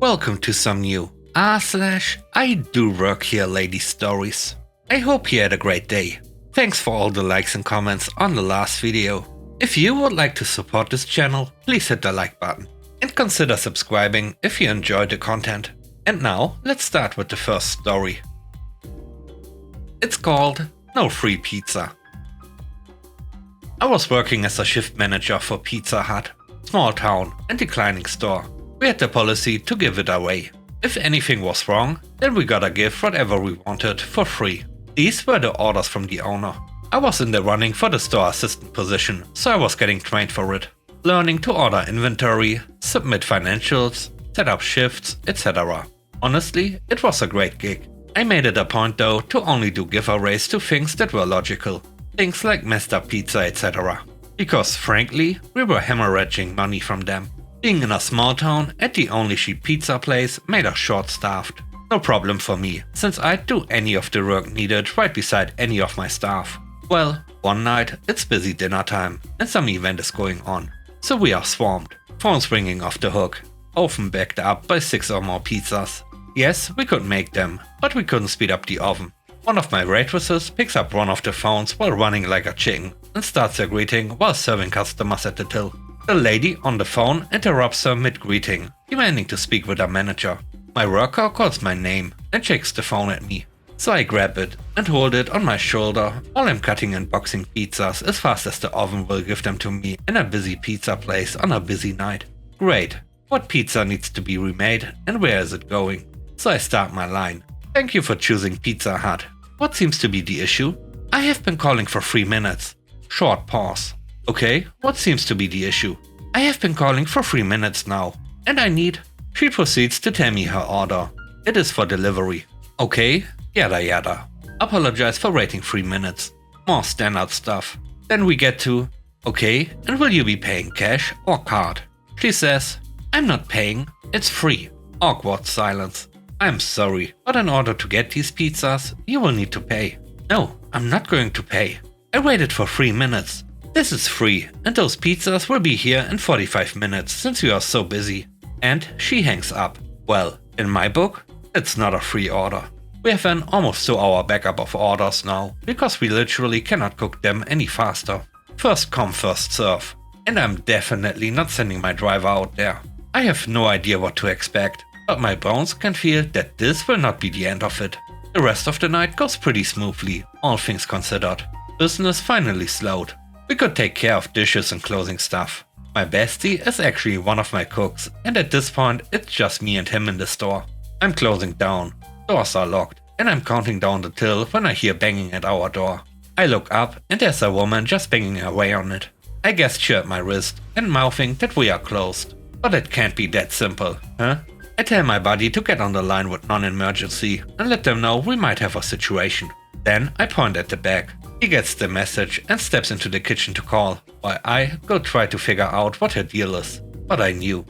Welcome to some new I do work here lady stories. I hope you had a great day. Thanks for all the likes and comments on the last video. If you would like to support this channel, please hit the like button and consider subscribing if you enjoyed the content. And now let's start with the first story. It's called No Free Pizza. I was working as a shift manager for Pizza Hut, small town and declining store. We had the policy to give it away. If anything was wrong, then we gotta give whatever we wanted for free. These were the orders from the owner. I was in the running for the store assistant position, so I was getting trained for it. Learning to order inventory, submit financials, set up shifts, etc. Honestly, it was a great gig. I made it a point though to only do giveaways to things that were logical. Things like messed up pizza, etc. Because frankly, we were hemorrhaging money from them. Being in a small town at the only cheap pizza place made us short-staffed. No problem for me, since I'd do any of the work needed right beside any of my staff. Well, one night it's busy dinner time and some event is going on. So we are swarmed. Phones ringing off the hook. Oven backed up by 6 or more pizzas. Yes, we could make them, but we couldn't speed up the oven. One of my waitresses picks up one of the phones while running like a chicken and starts her greeting while serving customers at the till. The lady on the phone interrupts her mid-greeting, demanding to speak with her manager. My worker calls my name and shakes the phone at me. So I grab it and hold it on my shoulder while I'm cutting and boxing pizzas as fast as the oven will give them to me in a busy pizza place on a busy night. Great. What pizza needs to be remade and where is it going? So I start my line. Thank you for choosing Pizza Hut. What seems to be the issue? I have been calling for 3 minutes. Short pause. Okay, what seems to be the issue? I have been calling for 3 minutes now, and I need... She proceeds to tell me her order. It is for delivery. Okay, yada yada. Apologize for waiting 3 minutes. More standard stuff. Then we get to... Okay, and will you be paying cash or card? She says, I'm not paying, it's free. Awkward silence. I'm sorry, but in order to get these pizzas, you will need to pay. No, I'm not going to pay. I waited for 3 minutes. This is free, and those pizzas will be here in 45 minutes since you are so busy. And she hangs up. Well, in my book, it's not a free order. We have an almost 2-hour backup of orders now, because we literally cannot cook them any faster. First come, first serve. And I'm definitely not sending my driver out there. I have no idea what to expect, but my bones can feel that this will not be the end of it. The rest of the night goes pretty smoothly, all things considered. Business finally slowed. We could take care of dishes and closing stuff. My bestie is actually one of my cooks, and at this point it's just me and him in the store. I'm closing down. Doors are locked, and I'm counting down the till when I hear banging at our door. I look up and there's a woman just banging away on it. I gesture at my wrist and mouthing that we are closed. But it can't be that simple, huh? I tell my buddy to get on the line with non-emergency and let them know we might have a situation. Then I point at the back. He gets the message and steps into the kitchen to call, while I go try to figure out what her deal is. But I knew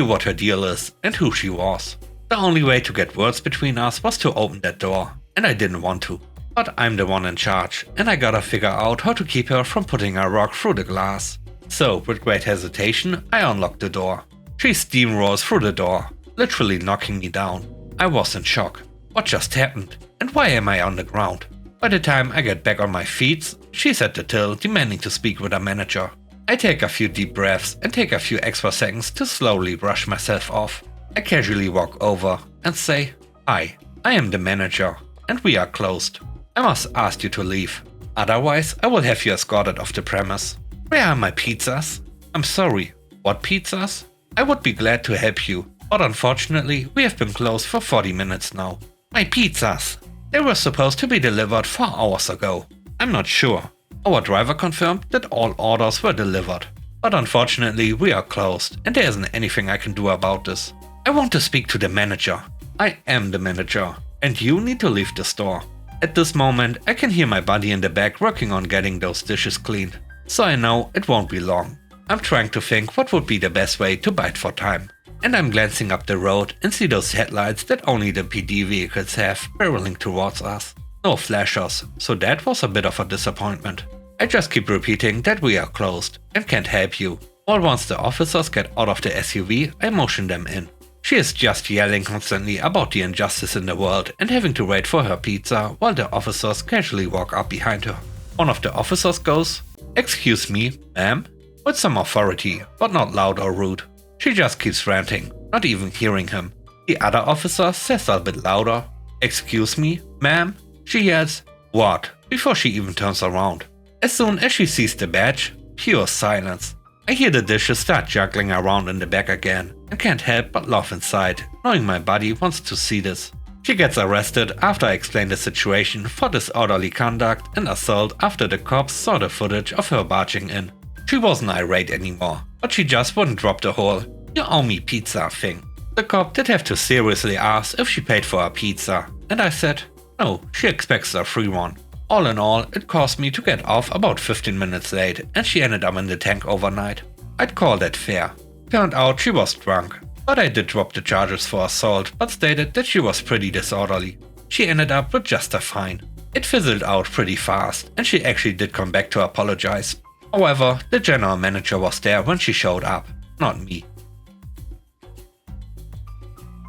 what her deal is and who she was. The only way to get words between us was to open that door, and I didn't want to. But I'm the one in charge, and I gotta figure out how to keep her from putting a rock through the glass. So, with great hesitation, I unlock the door. She steamrolls through the door, literally knocking me down. I was in shock. What just happened? And why am I on the ground? By the time I get back on my feet, she's at the till demanding to speak with her manager. I take a few deep breaths and take a few extra seconds to slowly brush myself off. I casually walk over and say, Hi, I am the manager, and we are closed. I must ask you to leave. Otherwise, I will have you escorted off the premise. Where are my pizzas? I'm sorry, what pizzas? I would be glad to help you, but unfortunately, we have been closed for 40 minutes now. My pizzas! They were supposed to be delivered 4 hours ago. I'm not sure. Our driver confirmed that all orders were delivered. But unfortunately we are closed and there isn't anything I can do about this. I want to speak to the manager. I am the manager and you need to leave the store. At this moment I can hear my buddy in the back working on getting those dishes cleaned. So I know it won't be long. I'm trying to think what would be the best way to bide for time. And I'm glancing up the road and see those headlights that only the PD vehicles have barreling towards us. No flashers, so that was a bit of a disappointment. I just keep repeating that we are closed and can't help you. While once the officers get out of the SUV, I motion them in. She is just yelling constantly about the injustice in the world and having to wait for her pizza while the officers casually walk up behind her. One of the officers goes, "Excuse me, ma'am?" with some authority, but not loud or rude. She just keeps ranting, not even hearing him. The other officer says a bit louder, "Excuse me, ma'am?" She yells, "What?" before she even turns around. As soon as she sees the badge, pure silence. I hear the dishes start juggling around in the back again and can't help but laugh inside, knowing my buddy wants to see this. She gets arrested after I explain the situation for disorderly conduct and assault after the cops saw the footage of her barging in. She wasn't irate anymore, but she just wouldn't drop the whole "you owe me pizza" thing. The cop did have to seriously ask if she paid for her pizza, and I said, no, she expects a free one. All in all, it caused me to get off about 15 minutes late, and she ended up in the tank overnight. I'd call that fair. Turned out she was drunk, but I did drop the charges for assault, but stated that she was pretty disorderly. She ended up with just a fine. It fizzled out pretty fast, and she actually did come back to apologize. However, the general manager was there when she showed up, not me.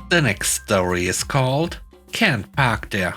The next story is called "Can't Park There."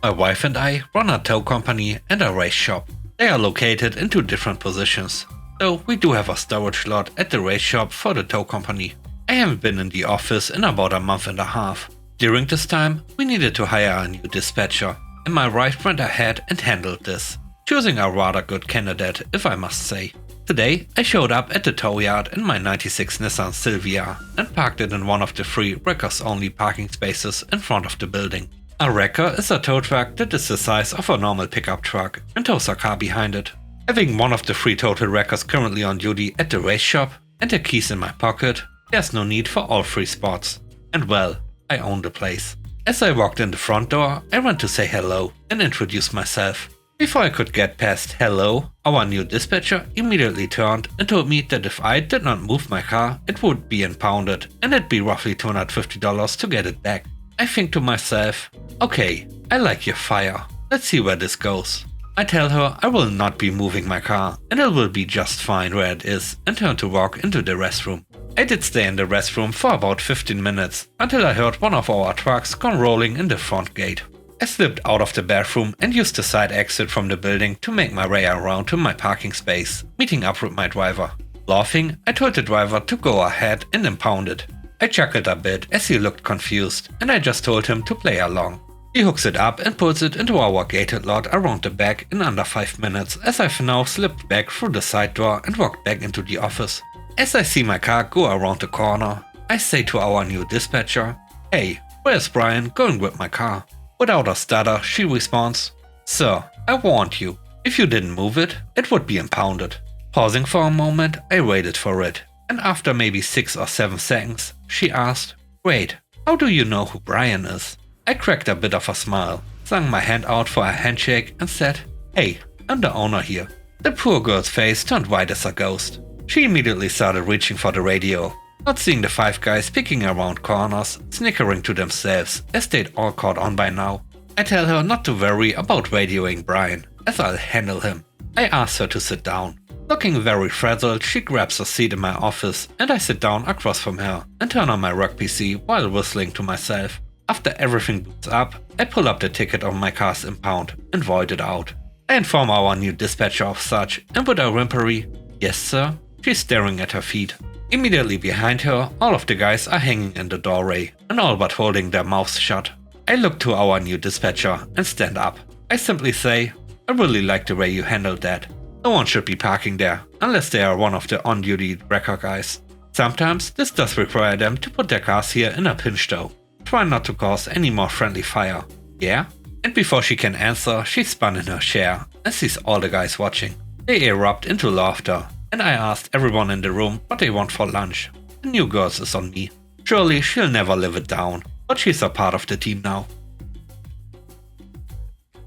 My wife and I run a tow company and a race shop. They are located in two different positions, though we do have a storage lot at the race shop for the tow company. I haven't been in the office in about a month and a half. During this time, we needed to hire a new dispatcher, and my wife went ahead and handled this, choosing a rather good candidate, if I must say. Today, I showed up at the tow yard in my 96 Nissan Silvia and parked it in one of the 3 wreckers-only parking spaces in front of the building. A wrecker is a tow truck that is the size of a normal pickup truck and tows a car behind it. Having one of the 3 total wreckers currently on duty at the race shop and the keys in my pocket, there's no need for all 3 spots. And well, I own the place. As I walked in the front door, I went to say hello and introduce myself. Before I could get past hello, our new dispatcher immediately turned and told me that if I did not move my car, it would be impounded and it'd be roughly $250 to get it back. I think to myself, okay, I like your fire. Let's see where this goes. I tell her I will not be moving my car and it will be just fine where it is and turn to walk into the restroom. I did stay in the restroom for about 15 minutes until I heard one of our trucks come rolling in the front gate. I slipped out of the bathroom and used the side exit from the building to make my way around to my parking space, meeting up with my driver. Laughing, I told the driver to go ahead and impound it. I chuckled a bit as he looked confused, and I just told him to play along. He hooks it up and pulls it into our gated lot around the back in under 5 minutes, as I've now slipped back through the side door and walked back into the office. As I see my car go around the corner, I say to our new dispatcher, "Hey, where's Brian going with my car?" Without a stutter, she responds, "Sir, I warned you. If you didn't move it, it would be impounded." Pausing for a moment, I waited for it, and after maybe 6 or 7 seconds, she asked, "Wait, how do you know who Brian is?" I cracked a bit of a smile, flung my hand out for a handshake and said, "Hey, I'm the owner here." The poor girl's face turned white as a ghost. She immediately started reaching for the radio, not seeing the 5 guys picking around corners, snickering to themselves as they'd all caught on by now. I tell her not to worry about radioing Brian, as I'll handle him. I ask her to sit down. Looking very frazzled, she grabs a seat in my office and I sit down across from her and turn on my work PC while whistling to myself. After everything boots up, I pull up the ticket on my car's impound and void it out. I inform our new dispatcher of such, and with a whimpery, "Yes sir," she's staring at her feet. Immediately behind her, all of the guys are hanging in the doorway and all but holding their mouths shut. I look to our new dispatcher and stand up. I simply say, "I really like the way you handled that. No one should be parking there, unless they are one of the on-duty wrecker guys. Sometimes this does require them to put their cars here in a pinch though. Try not to cause any more friendly fire. Yeah?" And before she can answer, she spun in her chair and sees all the guys watching. They erupt into laughter, and I asked everyone in the room what they want for lunch. The new girl is on me. Surely she'll never live it down, but she's a part of the team now.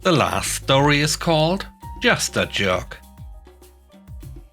The last story is called "Just a Jerk."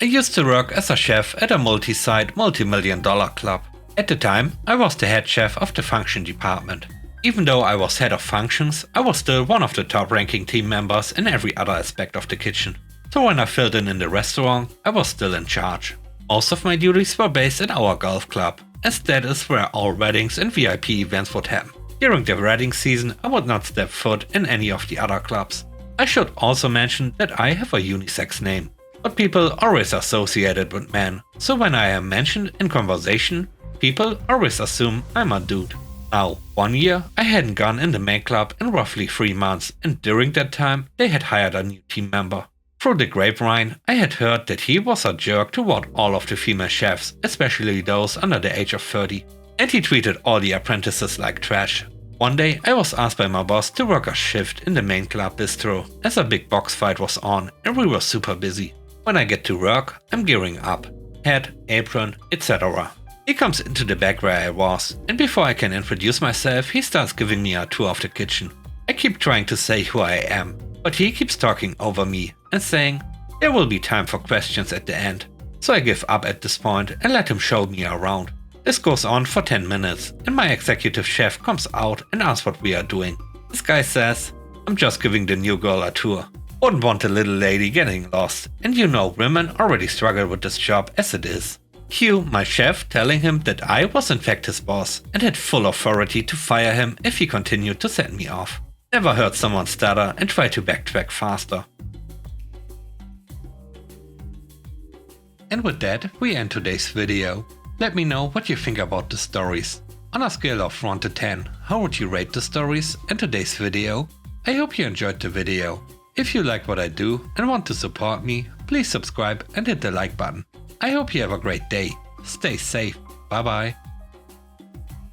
I used to work as a chef at a multi-site, multi-million-dollar club. At the time, I was the head chef of the function department. Even though I was head of functions, I was still one of the top-ranking team members in every other aspect of the kitchen. So when I filled in the restaurant, I was still in charge. Most of my duties were based at our golf club, as that is where all weddings and VIP events would happen. During the wedding season, I would not step foot in any of the other clubs. I should also mention that I have a unisex name, but people always associate it with men, so when I am mentioned in conversation, people always assume I'm a dude. Now, 1 year I hadn't gone in the main club in roughly 3 months, and during that time they had hired a new team member. Through the grapevine, I had heard that he was a jerk toward all of the female chefs, especially those under the age of 30, and he treated all the apprentices like trash. One day I was asked by my boss to work a shift in the main club bistro, as a big box fight was on and we were super busy. When I get to work, I'm gearing up, hat, apron, etc. He comes into the back where I was, and before I can introduce myself, he starts giving me a tour of the kitchen. I keep trying to say who I am, but he keeps talking over me and saying, there will be time for questions at the end. So I give up at this point and let him show me around. This goes on for 10 minutes, and my executive chef comes out and asks what we are doing. This guy says, I'm just giving the new girl a tour. Wouldn't want the little lady getting lost, and you know women already struggle with this job as it is. Cue my chef telling him that I was in fact his boss and had full authority to fire him if he continued to send me off. Never heard someone stutter and try to backtrack faster. And with that, we end today's video. Let me know what you think about the stories. On a scale of 1 to 10, how would you rate the stories and today's video? I hope you enjoyed the video. If you like what I do and want to support me, please subscribe and hit the like button. I hope you have a great day. Stay safe. Bye bye.